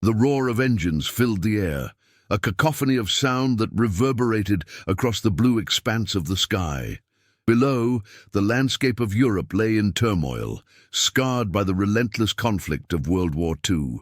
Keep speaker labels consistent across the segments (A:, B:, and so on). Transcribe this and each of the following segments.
A: The roar of engines filled the air, a cacophony of sound that reverberated across the blue expanse of the sky. Below, the landscape of Europe lay in turmoil, scarred by the relentless conflict of World War II.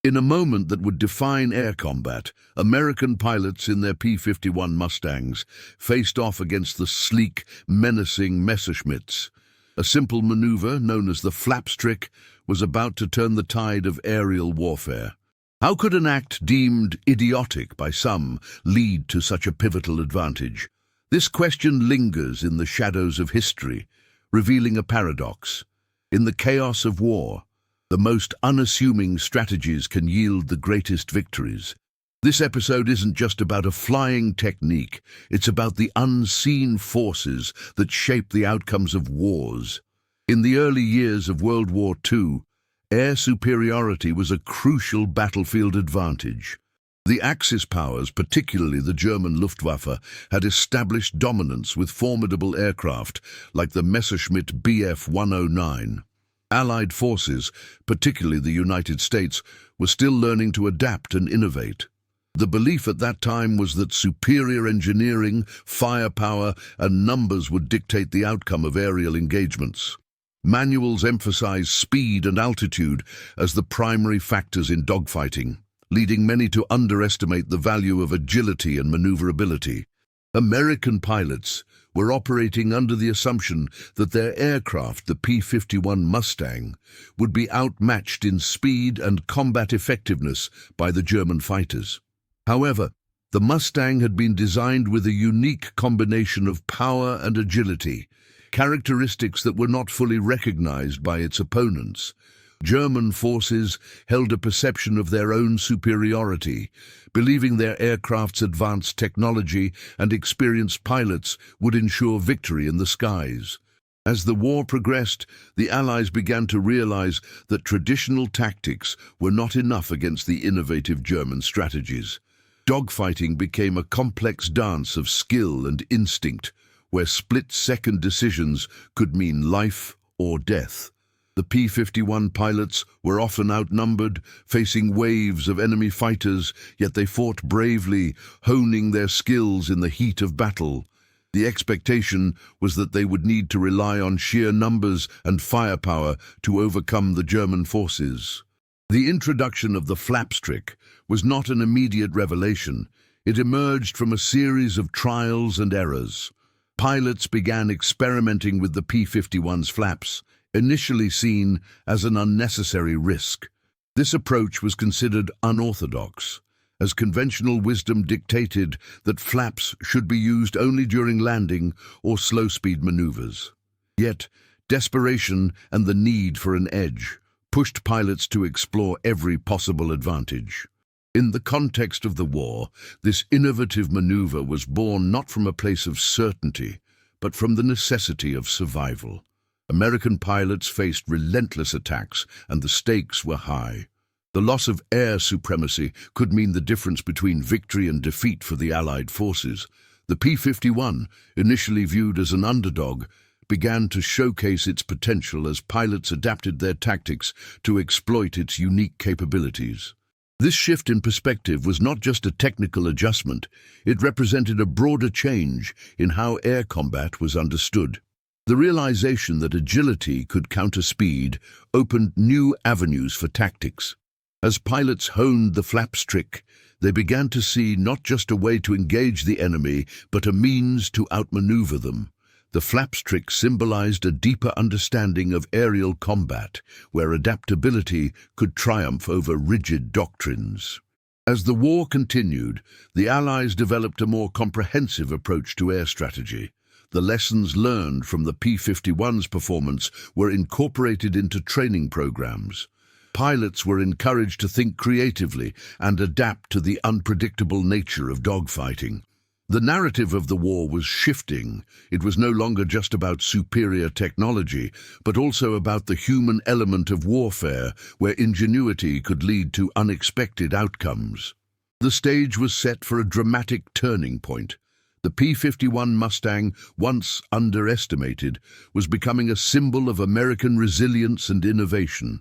A: In a moment that would define air combat, American pilots in their P-51 Mustangs faced off against the sleek, menacing Messerschmitts. A simple maneuver, known as the flaps trick, was about to turn the tide of aerial warfare. How could an act deemed idiotic by some lead to such a pivotal advantage? This question lingers in the shadows of history, revealing a paradox. In the chaos of war, the most unassuming strategies can yield the greatest victories. This episode isn't just about a flying technique, it's about the unseen forces that shape the outcomes of wars. In the early years of World War II, air superiority was a crucial battlefield advantage. The Axis powers, particularly the German Luftwaffe, had established dominance with formidable aircraft like the Messerschmitt Bf-109. Allied forces, particularly the United States, were still learning to adapt and innovate. The belief at that time was that superior engineering, firepower, and numbers would dictate the outcome of aerial engagements. Manuals emphasized speed and altitude as the primary factors in dogfighting, leading many to underestimate the value of agility and maneuverability. American pilots were operating under the assumption that their aircraft, the P-51 Mustang, would be outmatched in speed and combat effectiveness by the German fighters. However, the Mustang had been designed with a unique combination of power and agility, characteristics that were not fully recognized by its opponents. German forces held a perception of their own superiority, believing their aircraft's advanced technology and experienced pilots would ensure victory in the skies. As the war progressed, the Allies began to realize that traditional tactics were not enough against the innovative German strategies. Dogfighting became a complex dance of skill and instinct, where split-second decisions could mean life or death. The P-51 pilots were often outnumbered, facing waves of enemy fighters, yet they fought bravely, honing their skills in the heat of battle. The expectation was that they would need to rely on sheer numbers and firepower to overcome the German forces. The introduction of the flaps trick was not an immediate revelation. It emerged from a series of trials and errors. Pilots began experimenting with the P-51's flaps, initially seen as an unnecessary risk. This approach was considered unorthodox, as conventional wisdom dictated that flaps should be used only during landing or slow-speed maneuvers. Yet, desperation and the need for an edge pushed pilots to explore every possible advantage. In the context of the war, this innovative maneuver was born not from a place of certainty, but from the necessity of survival. American pilots faced relentless attacks, and the stakes were high. The loss of air supremacy could mean the difference between victory and defeat for the Allied forces. The P-51, initially viewed as an underdog, began to showcase its potential as pilots adapted their tactics to exploit its unique capabilities. This shift in perspective was not just a technical adjustment, it represented a broader change in how air combat was understood. The realization that agility could counter speed opened new avenues for tactics. As pilots honed the flaps trick, they began to see not just a way to engage the enemy, but a means to outmaneuver them. The flaps trick symbolized a deeper understanding of aerial combat, where adaptability could triumph over rigid doctrines. As the war continued, the Allies developed a more comprehensive approach to air strategy. The lessons learned from the P-51's performance were incorporated into training programs. Pilots were encouraged to think creatively and adapt to the unpredictable nature of dogfighting. The narrative of the war was shifting. It was no longer just about superior technology, but also about the human element of warfare, where ingenuity could lead to unexpected outcomes. The stage was set for a dramatic turning point. The P-51 Mustang, once underestimated, was becoming a symbol of American resilience and innovation.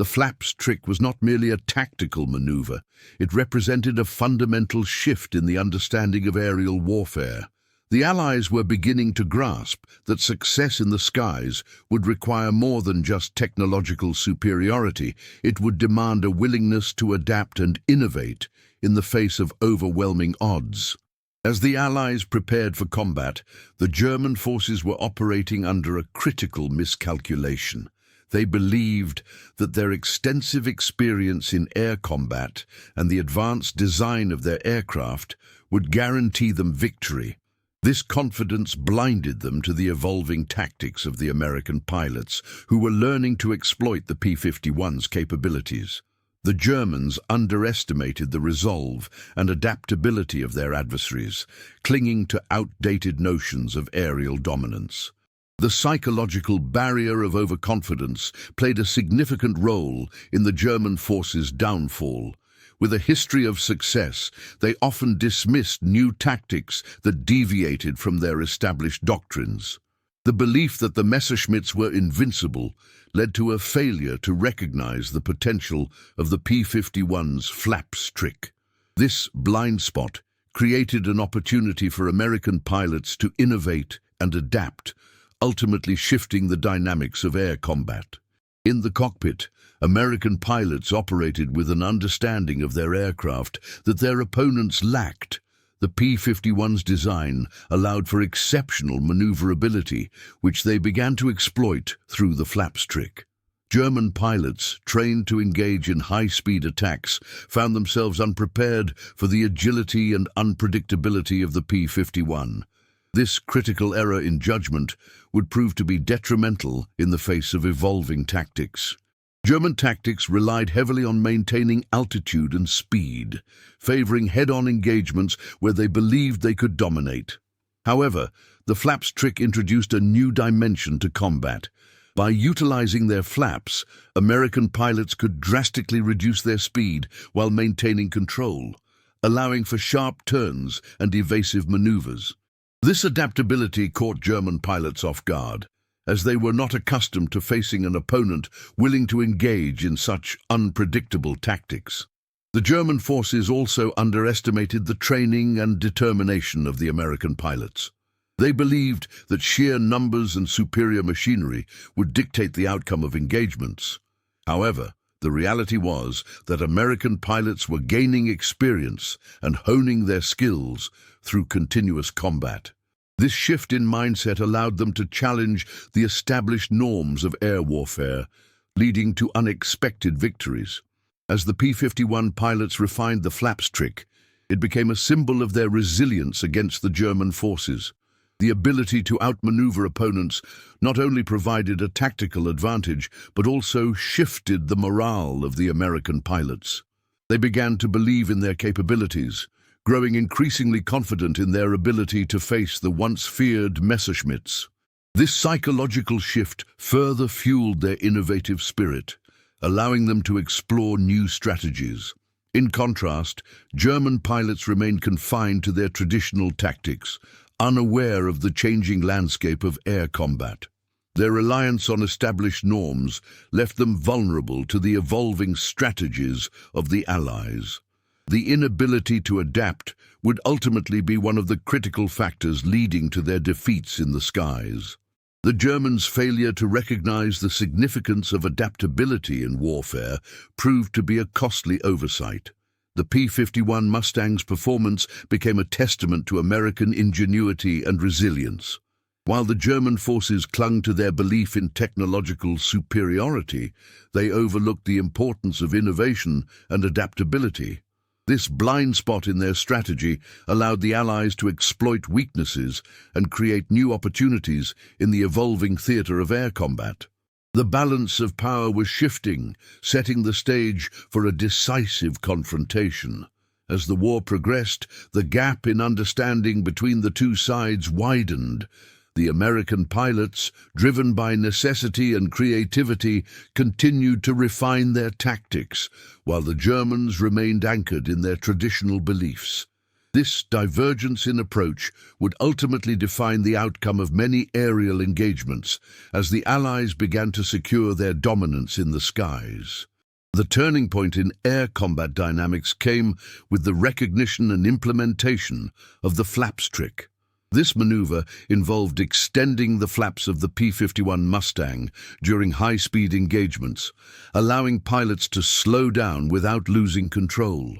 A: The flaps trick was not merely a tactical maneuver, it represented a fundamental shift in the understanding of aerial warfare. The Allies were beginning to grasp that success in the skies would require more than just technological superiority. It would demand a willingness to adapt and innovate in the face of overwhelming odds. As the Allies prepared for combat, the German forces were operating under a critical miscalculation. They believed that their extensive experience in air combat and the advanced design of their aircraft would guarantee them victory. This confidence blinded them to the evolving tactics of the American pilots, who were learning to exploit the P-51's capabilities. The Germans underestimated the resolve and adaptability of their adversaries, clinging to outdated notions of aerial dominance. The psychological barrier of overconfidence played a significant role in the German forces' downfall. With a history of success, they often dismissed new tactics that deviated from their established doctrines. The belief that the Messerschmitts were invincible led to a failure to recognize the potential of the P-51's flaps trick. This blind spot created an opportunity for American pilots to innovate and adapt, ultimately shifting the dynamics of air combat. In the cockpit, American pilots operated with an understanding of their aircraft that their opponents lacked. The P-51's design allowed for exceptional maneuverability, which they began to exploit through the flaps trick. German pilots, trained to engage in high-speed attacks, found themselves unprepared for the agility and unpredictability of the P-51. This critical error in judgment would prove to be detrimental in the face of evolving tactics. German tactics relied heavily on maintaining altitude and speed, favoring head-on engagements where they believed they could dominate. However, the flaps trick introduced a new dimension to combat. By utilizing their flaps, American pilots could drastically reduce their speed while maintaining control, allowing for sharp turns and evasive maneuvers. This adaptability caught German pilots off guard, as they were not accustomed to facing an opponent willing to engage in such unpredictable tactics. The German forces also underestimated the training and determination of the American pilots. They believed that sheer numbers and superior machinery would dictate the outcome of engagements. However, the reality was that American pilots were gaining experience and honing their skills through continuous combat. This shift in mindset allowed them to challenge the established norms of air warfare, leading to unexpected victories. As the P-51 pilots refined the flaps trick, it became a symbol of their resilience against the German forces. The ability to outmaneuver opponents not only provided a tactical advantage, but also shifted the morale of the American pilots. They began to believe in their capabilities, growing increasingly confident in their ability to face the once-feared Messerschmitts. This psychological shift further fueled their innovative spirit, allowing them to explore new strategies. In contrast, German pilots remained confined to their traditional tactics, unaware of the changing landscape of air combat. Their reliance on established norms left them vulnerable to the evolving strategies of the Allies. The inability to adapt would ultimately be one of the critical factors leading to their defeats in the skies. The Germans' failure to recognize the significance of adaptability in warfare proved to be a costly oversight. The P-51 Mustang's performance became a testament to American ingenuity and resilience. While the German forces clung to their belief in technological superiority, they overlooked the importance of innovation and adaptability. This blind spot in their strategy allowed the Allies to exploit weaknesses and create new opportunities in the evolving theater of air combat. The balance of power was shifting, setting the stage for a decisive confrontation. As the war progressed, the gap in understanding between the two sides widened. The American pilots, driven by necessity and creativity, continued to refine their tactics, while the Germans remained anchored in their traditional beliefs. This divergence in approach would ultimately define the outcome of many aerial engagements as the Allies began to secure their dominance in the skies. The turning point in air combat dynamics came with the recognition and implementation of the flaps trick. This maneuver involved extending the flaps of the P-51 Mustang during high-speed engagements, allowing pilots to slow down without losing control.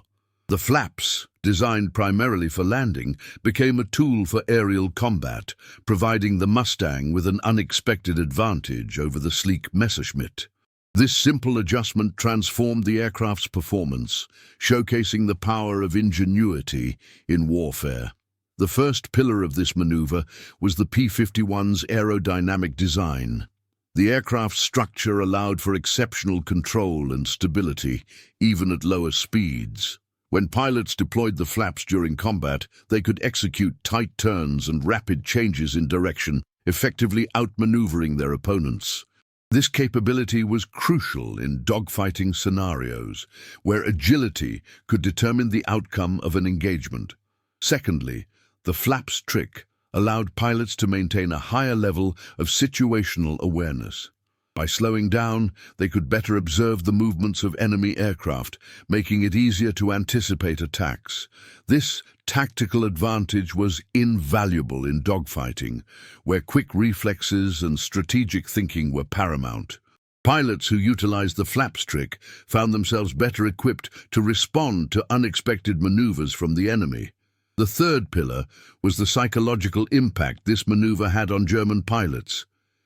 A: The flaps, designed primarily for landing, became a tool for aerial combat, providing the Mustang with an unexpected advantage over the sleek Messerschmitt. This simple adjustment transformed the aircraft's performance, showcasing the power of ingenuity in warfare. The first pillar of this maneuver was the P-51's aerodynamic design. The aircraft's structure allowed for exceptional control and stability, even at lower speeds. When pilots deployed the flaps during combat, they could execute tight turns and rapid changes in direction, effectively outmaneuvering their opponents. This capability was crucial in dogfighting scenarios, where agility could determine the outcome of an engagement. Secondly, the flaps trick allowed pilots to maintain a higher level of situational awareness. By slowing down, they could better observe the movements of enemy aircraft, making it easier to anticipate attacks. This tactical advantage was invaluable in dogfighting, where quick reflexes and strategic thinking were paramount. Pilots who utilized the flaps trick found themselves better equipped to respond to unexpected maneuvers from the enemy. The third pillar was the psychological impact this maneuver had on German pilots.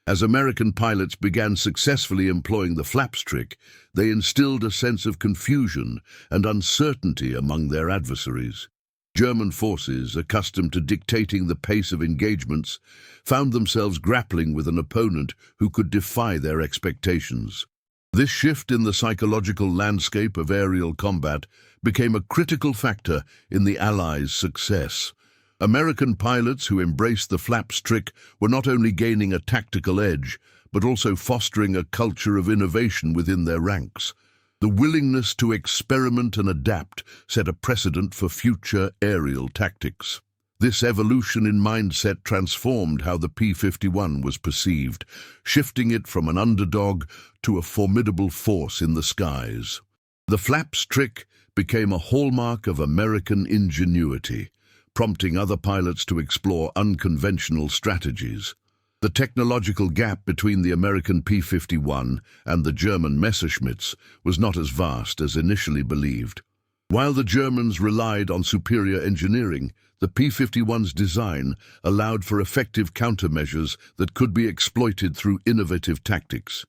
A: As American pilots began successfully employing the flaps trick, they instilled a sense of confusion and uncertainty among their adversaries. German forces, accustomed to dictating the pace of engagements, found themselves grappling with an opponent who could defy their expectations. This shift in the psychological landscape of aerial combat became a critical factor in the Allies' success. American pilots who embraced the flaps trick were not only gaining a tactical edge, but also fostering a culture of innovation within their ranks. The willingness to experiment and adapt set a precedent for future aerial tactics. This evolution in mindset transformed how the P-51 was perceived, shifting it from an underdog to a formidable force in the skies. The flaps trick became a hallmark of American ingenuity, prompting other pilots to explore unconventional strategies. The technological gap between the American P-51 and the German Messerschmitts was not as vast as initially believed. While the Germans relied on superior engineering, the P-51's design allowed for effective countermeasures that could be exploited through innovative tactics.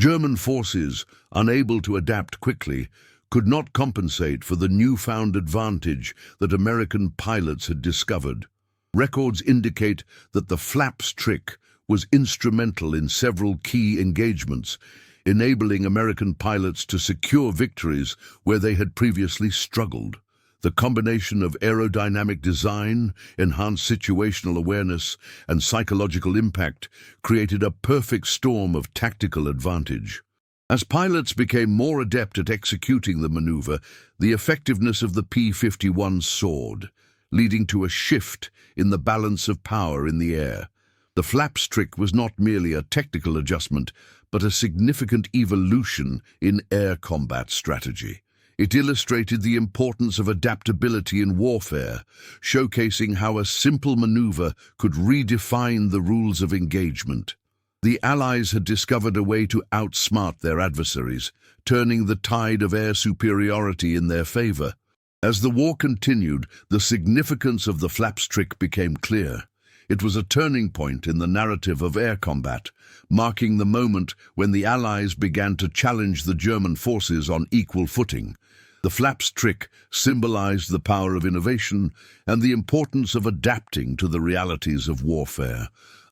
A: German forces, unable to adapt quickly, could not compensate for the newfound advantage that American pilots had discovered. Records indicate that the flaps trick was instrumental in several key engagements, enabling American pilots to secure victories where they had previously struggled. The combination of aerodynamic design, enhanced situational awareness, and psychological impact created a perfect storm of tactical advantage. As pilots became more adept at executing the maneuver, the effectiveness of the P-51 soared, leading to a shift in the balance of power in the air. The flaps trick was not merely a technical adjustment, but a significant evolution in air combat strategy. It illustrated the importance of adaptability in warfare, showcasing how a simple maneuver could redefine the rules of engagement. The Allies had discovered a way to outsmart their adversaries, turning the tide of air superiority in their favor. As the war continued, the significance of the flaps trick became clear. It was a turning point in the narrative of air combat, marking the moment when the Allies began to challenge the German forces on equal footing. The flaps trick symbolized the power of innovation and the importance of adapting to the realities of warfare,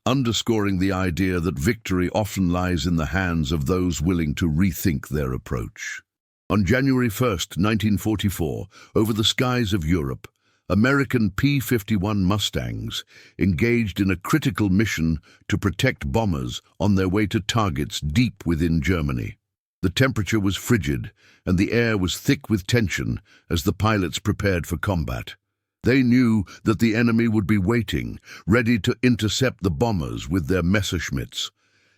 A: underscoring the idea that victory often lies in the hands of those willing to rethink their approach. On January 1st, 1944, over the skies of Europe, American P-51 Mustangs engaged in a critical mission to protect bombers on their way to targets deep within Germany. The temperature was frigid, and the air was thick with tension as the pilots prepared for combat. They knew that the enemy would be waiting, ready to intercept the bombers with their Messerschmitts.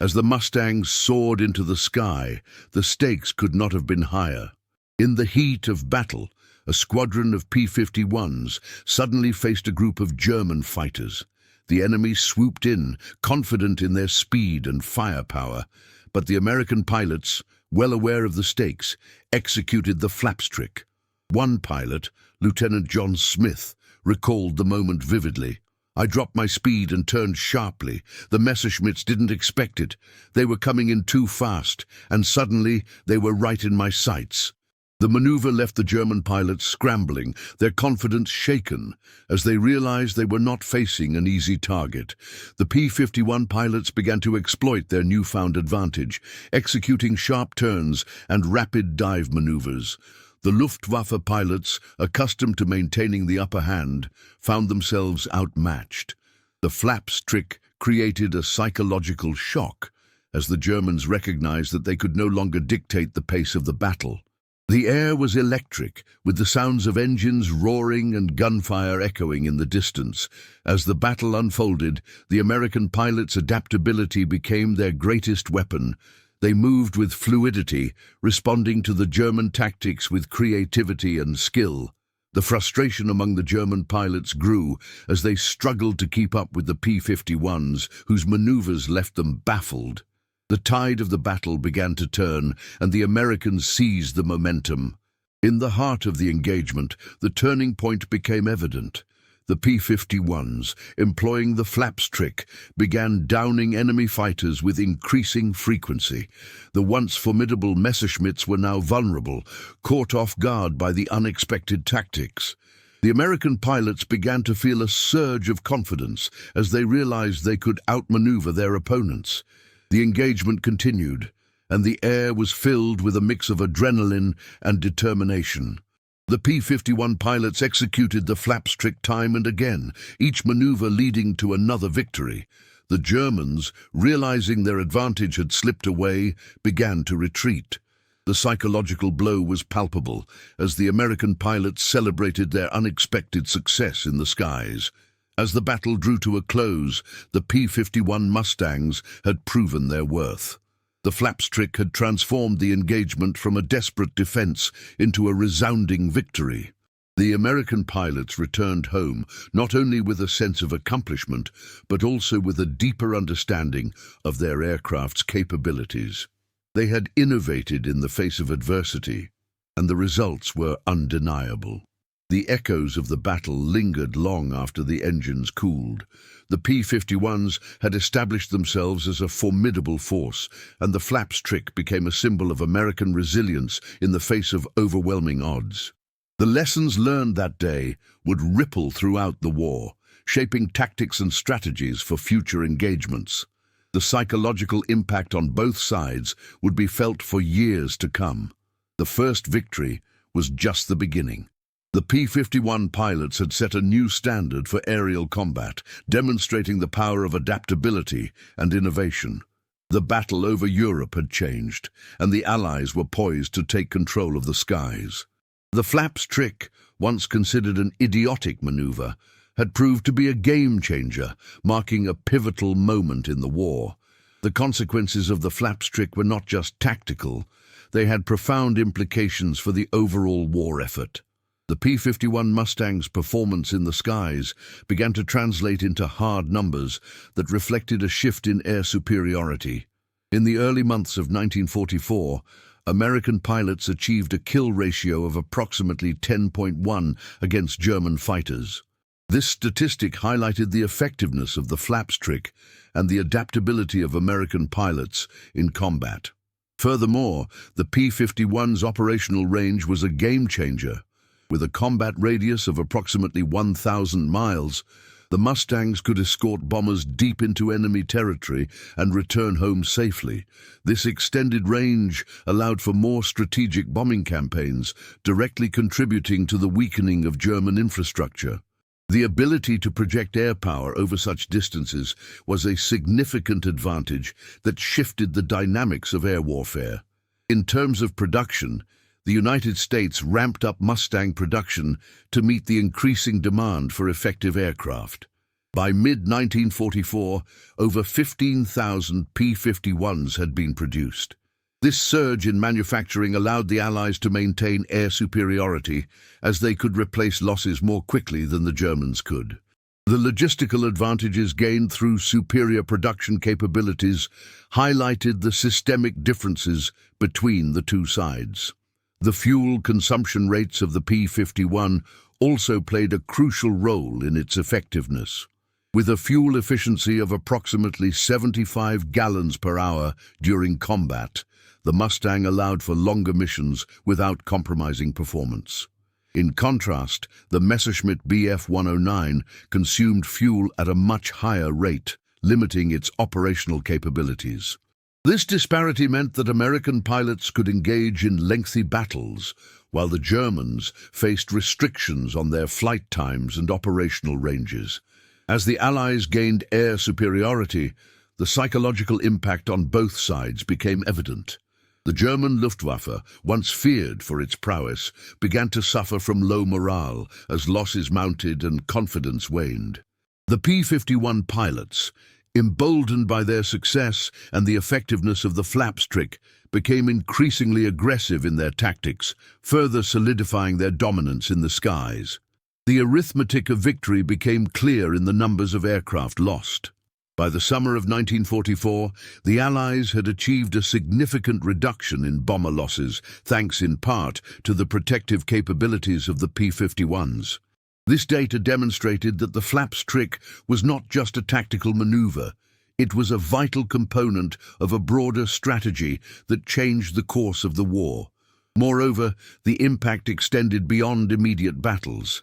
A: As the Mustangs soared into the sky, the stakes could not have been higher. In the heat of battle, a squadron of P-51s suddenly faced a group of German fighters. The enemy swooped in, confident in their speed and firepower, but the American pilots, well aware of the stakes, executed the flaps trick. One pilot, Lieutenant John Smith, recalled the moment vividly. "I dropped my speed and turned sharply. The Messerschmitts didn't expect it. They were coming in too fast, and suddenly they were right in my sights." The maneuver left the German pilots scrambling, their confidence shaken, as they realized they were not facing an easy target. The P-51 pilots began to exploit their newfound advantage, executing sharp turns and rapid dive maneuvers. The Luftwaffe pilots, accustomed to maintaining the upper hand, found themselves outmatched. The flaps trick created a psychological shock, as the Germans recognized that they could no longer dictate the pace of the battle. The air was electric, with the sounds of engines roaring and gunfire echoing in the distance. As the battle unfolded, the American pilots' adaptability became their greatest weapon. They moved with fluidity, responding to the German tactics with creativity and skill. The frustration among the German pilots grew as they struggled to keep up with the P-51s, whose maneuvers left them baffled. The tide of the battle began to turn, and the Americans seized the momentum. In the heart of the engagement, the turning point became evident. The P-51s, employing the flaps trick, began downing enemy fighters with increasing frequency. The once formidable Messerschmitts were now vulnerable, caught off guard by the unexpected tactics. The American pilots began to feel a surge of confidence as they realized they could outmaneuver their opponents. The engagement continued, and the air was filled with a mix of adrenaline and determination. The P-51 pilots executed the flaps trick time and again, each maneuver leading to another victory. The Germans, realizing their advantage had slipped away, began to retreat. The psychological blow was palpable as the American pilots celebrated their unexpected success in the skies. As the battle drew to a close, the P-51 Mustangs had proven their worth. The flaps trick had transformed the engagement from a desperate defense into a resounding victory. The American pilots returned home not only with a sense of accomplishment, but also with a deeper understanding of their aircraft's capabilities. They had innovated in the face of adversity, and the results were undeniable. The echoes of the battle lingered long after the engines cooled. The P-51s had established themselves as a formidable force, and the flaps trick became a symbol of American resilience in the face of overwhelming odds. The lessons learned that day would ripple throughout the war, shaping tactics and strategies for future engagements. The psychological impact on both sides would be felt for years to come. The first victory was just the beginning. The P-51 pilots had set a new standard for aerial combat, demonstrating the power of adaptability and innovation. The battle over Europe had changed, and the Allies were poised to take control of the skies. The flaps trick, once considered an idiotic maneuver, had proved to be a game-changer, marking a pivotal moment in the war. The consequences of the flaps trick were not just tactical, they had profound implications for the overall war effort. The P-51 Mustang's performance in the skies began to translate into hard numbers that reflected a shift in air superiority. In the early months of 1944, American pilots achieved a kill ratio of approximately 10.1 against German fighters. This statistic highlighted the effectiveness of the flaps trick and the adaptability of American pilots in combat. Furthermore, the P-51's operational range was a game-changer. With a combat radius of approximately 1,000 miles, the Mustangs could escort bombers deep into enemy territory and return home safely. This extended range allowed for more strategic bombing campaigns, directly contributing to the weakening of German infrastructure. The ability to project air power over such distances was a significant advantage that shifted the dynamics of air warfare. In terms of production, the United States ramped up Mustang production to meet the increasing demand for effective aircraft. By mid-1944, over 15,000 P-51s had been produced. This surge in manufacturing allowed the Allies to maintain air superiority, as they could replace losses more quickly than the Germans could. The logistical advantages gained through superior production capabilities highlighted the systemic differences between the two sides. The fuel consumption rates of the P-51 also played a crucial role in its effectiveness. With a fuel efficiency of approximately 75 gallons per hour during combat, the Mustang allowed for longer missions without compromising performance. In contrast, the Messerschmitt Bf-109 consumed fuel at a much higher rate, limiting its operational capabilities. This disparity meant that American pilots could engage in lengthy battles, while the Germans faced restrictions on their flight times and operational ranges. As the Allies gained air superiority, the psychological impact on both sides became evident. The German Luftwaffe, once feared for its prowess, began to suffer from low morale as losses mounted and confidence waned. The P-51 pilots, emboldened by their success and the effectiveness of the flaps trick, became increasingly aggressive in their tactics, further solidifying their dominance in the skies. The arithmetic of victory became clear in the numbers of aircraft lost. By the summer of 1944, the Allies had achieved a significant reduction in bomber losses, thanks in part to the protective capabilities of the P-51s. This data demonstrated that the flaps trick was not just a tactical maneuver. It was a vital component of a broader strategy that changed the course of the war. Moreover, the impact extended beyond immediate battles.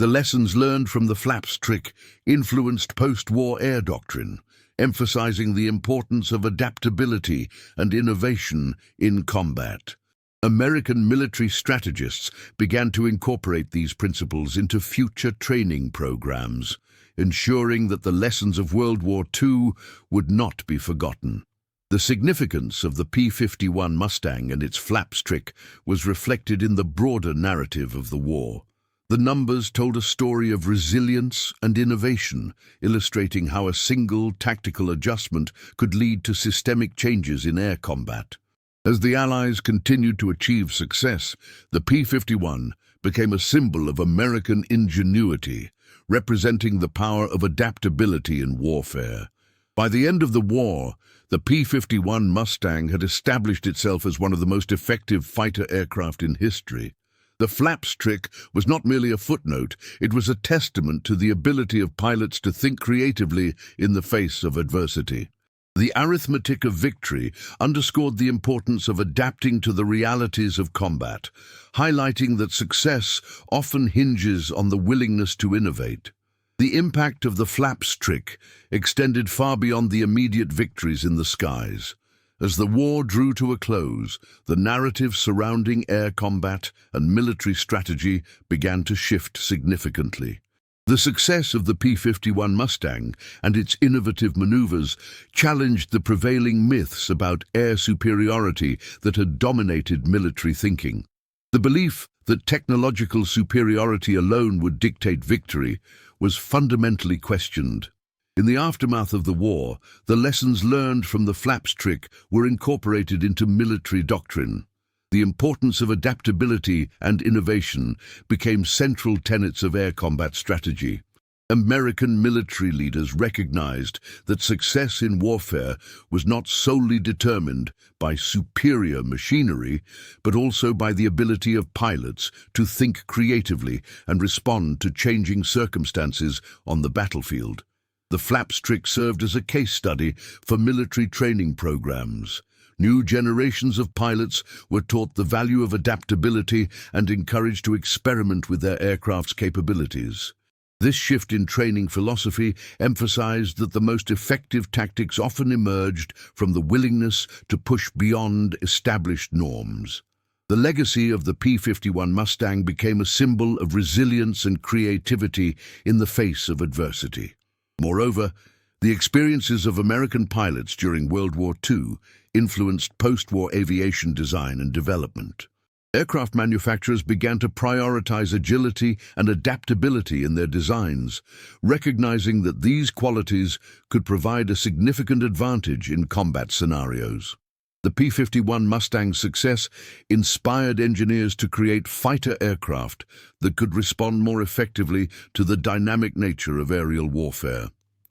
A: The lessons learned from the flaps trick influenced post-war air doctrine, emphasizing the importance of adaptability and innovation in combat. American military strategists began to incorporate these principles into future training programs, ensuring that the lessons of World War II would not be forgotten. The significance of the P-51 Mustang and its flaps trick was reflected in the broader narrative of the war. The numbers told a story of resilience and innovation, illustrating how a single tactical adjustment could lead to systemic changes in air combat. As the Allies continued to achieve success, the P-51 became a symbol of American ingenuity, representing the power of adaptability in warfare. By the end of the war, the P-51 Mustang had established itself as one of the most effective fighter aircraft in history. The flaps trick was not merely a footnote, it was a testament to the ability of pilots to think creatively in the face of adversity. The arithmetic of victory underscored the importance of adapting to the realities of combat, highlighting that success often hinges on the willingness to innovate. The impact of the flaps trick extended far beyond the immediate victories in the skies. As the war drew to a close, the narrative surrounding air combat and military strategy began to shift significantly. The success of the P-51 Mustang and its innovative maneuvers challenged the prevailing myths about air superiority that had dominated military thinking. The belief that technological superiority alone would dictate victory was fundamentally questioned. In the aftermath of the war, the lessons learned from the flaps trick were incorporated into military doctrine. The importance of adaptability and innovation became central tenets of air combat strategy. American military leaders recognized that success in warfare was not solely determined by superior machinery, but also by the ability of pilots to think creatively and respond to changing circumstances on the battlefield. The flaps trick served as a case study for military training programs. New generations of pilots were taught the value of adaptability and encouraged to experiment with their aircraft's capabilities. This shift in training philosophy emphasized that the most effective tactics often emerged from the willingness to push beyond established norms. The legacy of the P-51 Mustang became a symbol of resilience and creativity in the face of adversity. Moreover, the experiences of American pilots during World War II influenced post-war aviation design and development. Aircraft manufacturers began to prioritize agility and adaptability in their designs, recognizing that these qualities could provide a significant advantage in combat scenarios. The P-51 Mustang's success inspired engineers to create fighter aircraft that could respond more effectively to the dynamic nature of aerial warfare.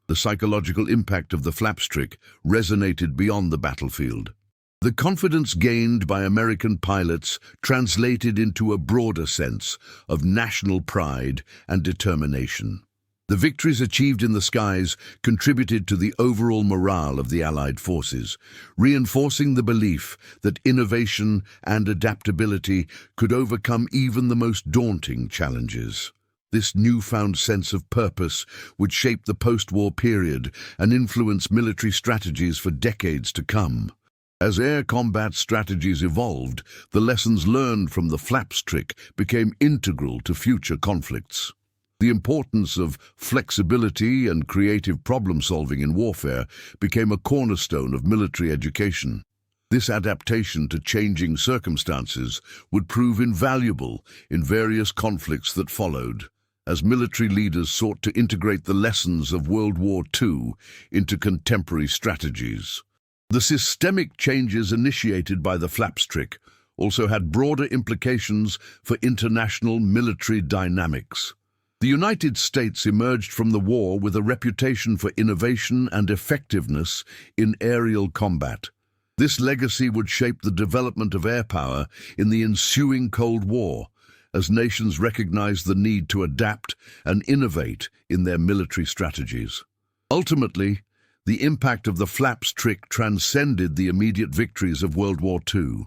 A: The psychological impact of the flaps trick resonated beyond the battlefield. The confidence gained by American pilots translated into a broader sense of national pride and determination. The victories achieved in the skies contributed to the overall morale of the Allied forces, reinforcing the belief that innovation and adaptability could overcome even the most daunting challenges. This newfound sense of purpose would shape the post-war period and influence military strategies for decades to come. As air combat strategies evolved, the lessons learned from the flaps trick became integral to future conflicts. The importance of flexibility and creative problem-solving in warfare became a cornerstone of military education. This adaptation to changing circumstances would prove invaluable in various conflicts that followed, as military leaders sought to integrate the lessons of World War II into contemporary strategies. The systemic changes initiated by the flaps trick also had broader implications for international military dynamics. The United States emerged from the war with a reputation for innovation and effectiveness in aerial combat. This legacy would shape the development of air power in the ensuing Cold War, as nations recognized the need to adapt and innovate in their military strategies. Ultimately, the impact of the flaps trick transcended the immediate victories of World War II.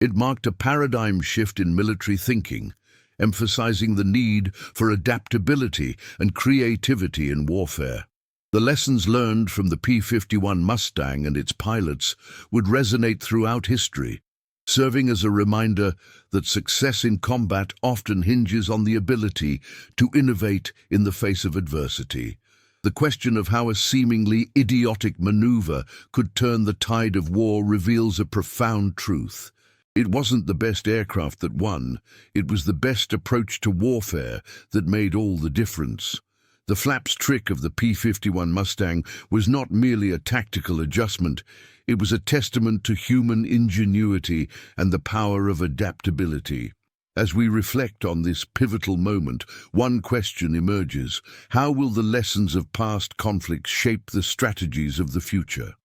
A: It marked a paradigm shift in military thinking, emphasizing the need for adaptability and creativity in warfare. The lessons learned from the P-51 Mustang and its pilots would resonate throughout history, serving as a reminder that success in combat often hinges on the ability to innovate in the face of adversity. The question of how a seemingly idiotic maneuver could turn the tide of war reveals a profound truth. It wasn't the best aircraft that won, it was the best approach to warfare that made all the difference. The flaps trick of the P-51 Mustang was not merely a tactical adjustment, it was a testament to human ingenuity and the power of adaptability. As we reflect on this pivotal moment, one question emerges: how will the lessons of past conflicts shape the strategies of the future?